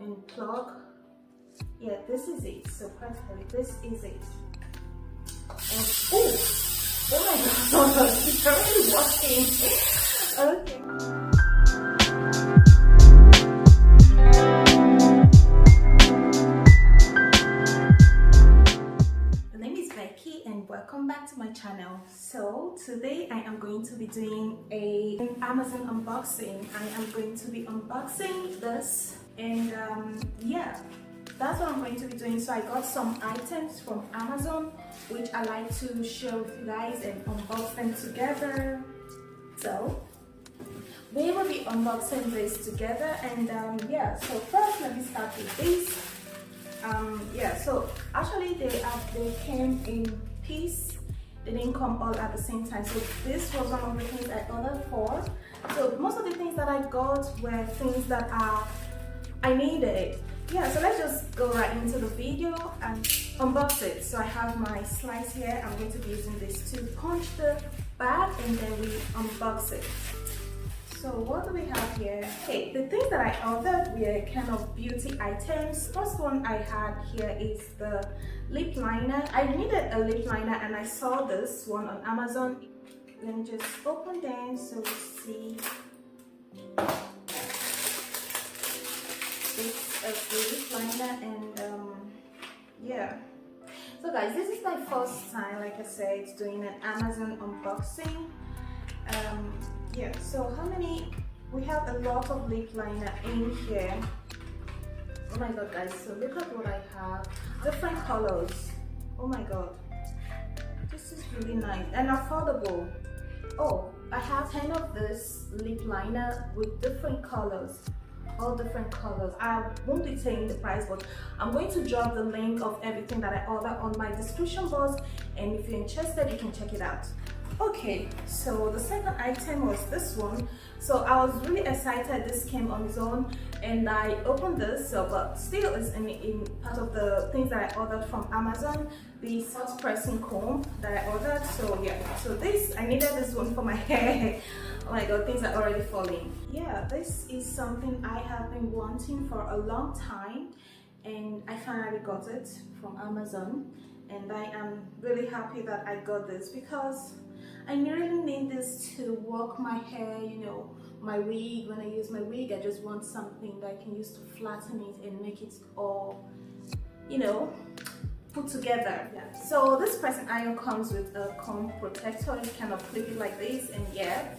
and plug. Yeah, this is it. So practically this is it. And oh my god, it's already working. Okay. Welcome back to my channel. So today I am going to be doing an Amazon unboxing. I am going to be unboxing this, and yeah, that's what I'm going to be doing. So I got some items from Amazon which I like to share with you guys and unbox them together. So we will be unboxing this together, and yeah, so first let me start with this. Yeah, so actually they came in piece. They didn't come all at the same time. So this was one of the things I ordered for. So most of the things that I got were things that I needed. Yeah, so let's just go right into the video and unbox it. So I have my slice here. I'm going to be using this to punch the bag, and then we unbox it. So what do we have here? Okay, the things that I ordered were kind of beauty items. First one I had here is the lip liner. I needed a lip liner and I saw this one on Amazon. Let me just open them so we see. It's a lip liner, and yeah. So guys, this is my first time, like I said, doing an Amazon unboxing. Yeah, so how many? We have a lot of lip liner in here. Oh my god guys, so look at what I have. Different colors. Oh my god, this is really nice and affordable. Oh, I have 10 of this lip liner with different colors, all different colors. I won't be saying the price, but I'm going to drop the link of everything that I ordered on my description box, and if you're interested you can check it out. Okay, so the second item was this one. So I was really excited. This came on its own, and I opened this, so but still it's in part of the things that I ordered from Amazon, the soft pressing comb that I ordered. So yeah, so this, I needed this one for my hair. Oh my god, things are already falling. Yeah, this is something I have been wanting for a long time, and I finally got it from Amazon, and I am really happy that I got this because I really need this to work my hair, you know, my wig. When I use my wig, I just want something that I can use to flatten it and make it all, you know, put together. Yeah. So this pressing iron comes with a comb protector. You kind of flip it like this, and yeah.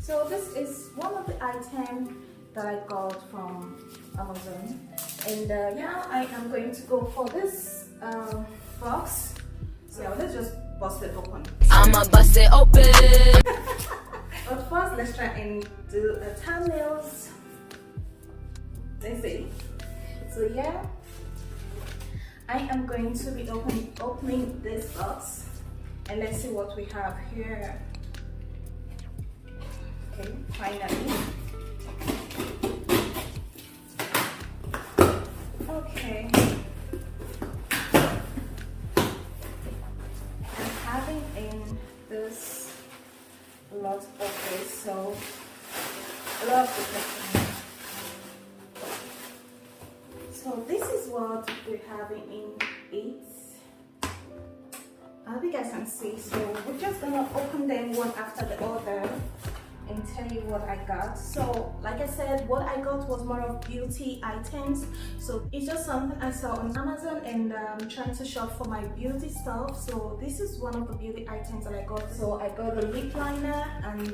So this is one of the items that I got from Amazon, and now I am going to go for this box. So yeah, let's just bust it open. I'ma bust it open. But first, let's try and do the thumbnails. Let's see. So yeah, I am going to be opening this box, and let's see what we have here. Okay, finally. Okay. In this lot of this, so a lot of protection. So this is what we're having in it. I hope you guys can see. So we're just gonna open them one after the other and tell you what I got. So like I said, what I got was more of beauty items. So it's just something I saw on Amazon, and trying to shop for my beauty stuff. So this is one of the beauty items that I got. So I got the lip liner, and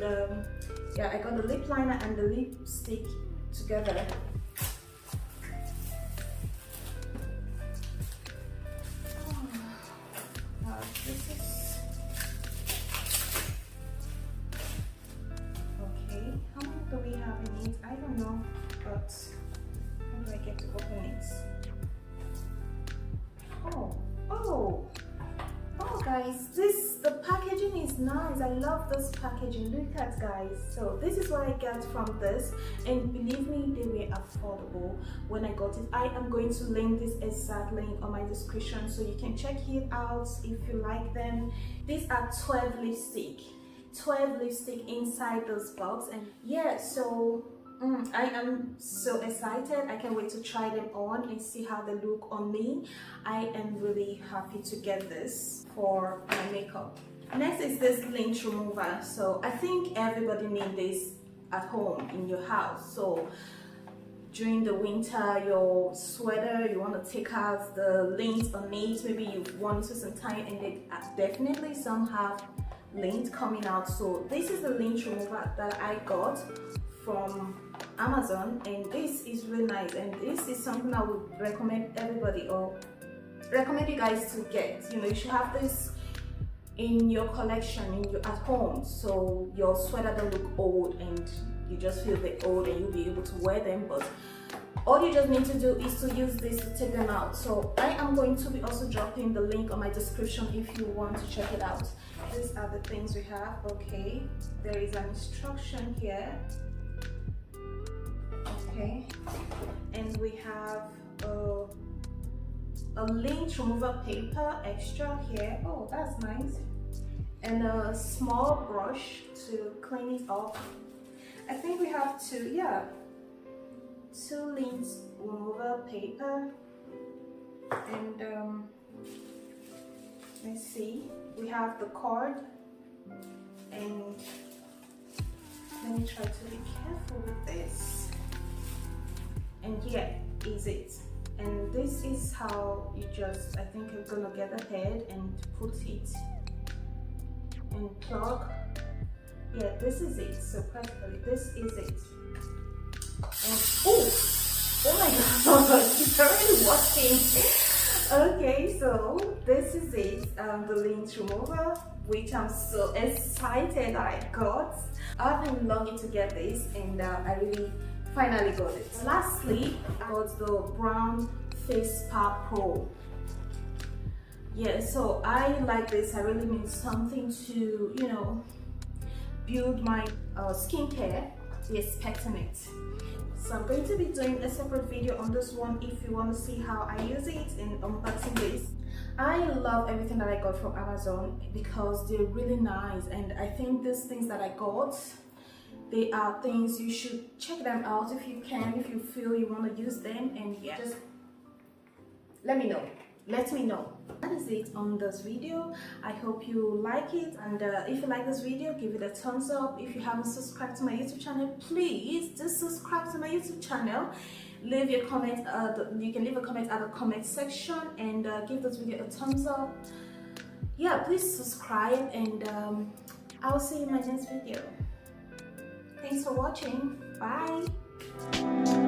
yeah, I got the lip liner and the lipstick together. This is do we have in it? I don't know, but how do I get to open it? Oh guys, the packaging is nice. I love this packaging. Look at guys. So this is what I got from this, and believe me, they were affordable when I got it. I am going to link this exact link on my description so you can check it out if you like them. These are 12 lipstick inside this box, and yeah, so I am so excited. I can't wait to try them on and see how they look on me. I am really happy to get this for my makeup. Next is this lint remover. So I think everybody needs this at home in your house. So during the winter, your sweater, you want to take out the lint on it. Maybe you want to some time, and they definitely some have lint coming out. So this is the lint remover that I got from Amazon, and this is really nice, and this is something I would recommend everybody, or recommend you guys to get. You know, you should have this in your collection, at home, so your sweater don't look old and you just feel a bit old, and you'll be able to wear them. But all you just need to do is to use this to take them out. So I am going to be also dropping the link on my description if you want to check it out. These are the things we have. Okay, there is an instruction here. Okay, and we have a lint remover paper extra here. Oh, that's nice. And a small brush to clean it up. I think we have two lint remover paper, and let's see, we have the cord, and let me try to be careful with this. And here is it, and this is how you just, I think you're gonna get the head and put it and plug. Yeah, this is it. So practically this is it. And oh my god, it's already working. Okay, so this is it, the lint remover, which I'm so excited I got. I've been longing to get this, and I really finally got it. Lastly, I got the Brown Face Spa Pro. Yeah, so I like this. I really need something to, you know, build my skincare. Be expecting it. So I'm going to be doing a separate video on this one if you want to see how I use it in unboxing this. I love everything that I got from Amazon because they're really nice, and I think these things that I got, they are things you should check them out if you can, if you feel you want to use them. And yeah, just let me know. Let me know. That is it on this video. I hope you like it, and if you like this video, give it a thumbs up. If you haven't subscribed to my YouTube channel, please just subscribe to my YouTube channel. Leave your comment. You can leave a comment at the comment section, and give this video a thumbs up. Yeah, please subscribe, and I'll see you in my next video. Thanks for watching. Bye.